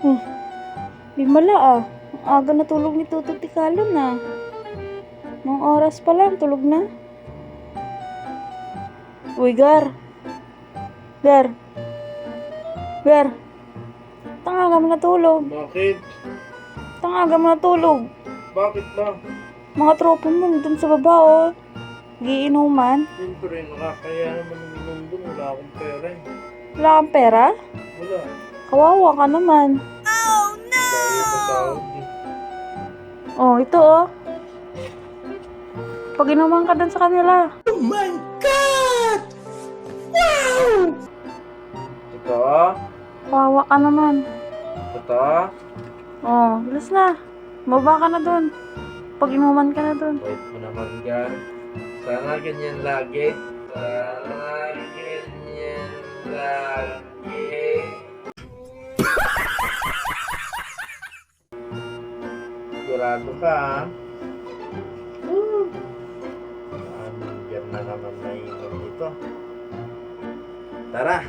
Hmm, Bimala ah. Ang aga natulog ni Tuto Tikalon ah. Nung oras pa lang, tulog na. Uy, Gar. Gar. Gar. Tangaga mo natulog. Bakit? Tangaga mo natulog. Bakit ba? Mga tropa mo dun sa baba oh. Giinuman. Siyempre, nakakaya naman uminom dun. Wala akong pera eh. Wala kang pera? Wala. Kawawa ka naman. Dahil sa sahod eh. Oh, ito oh. Pag inuman ka dun sa kanila. Ito? Kawawa ka naman. Ito? Oh, bilis na. Baba ka na dun. Pag inuman ka na dun. Wait mo naman, Gar. Sana ganyan lagi. Sana ganyan lagi. Sigurado ka, ha? Nandiyan na naman na inom nito. Tara!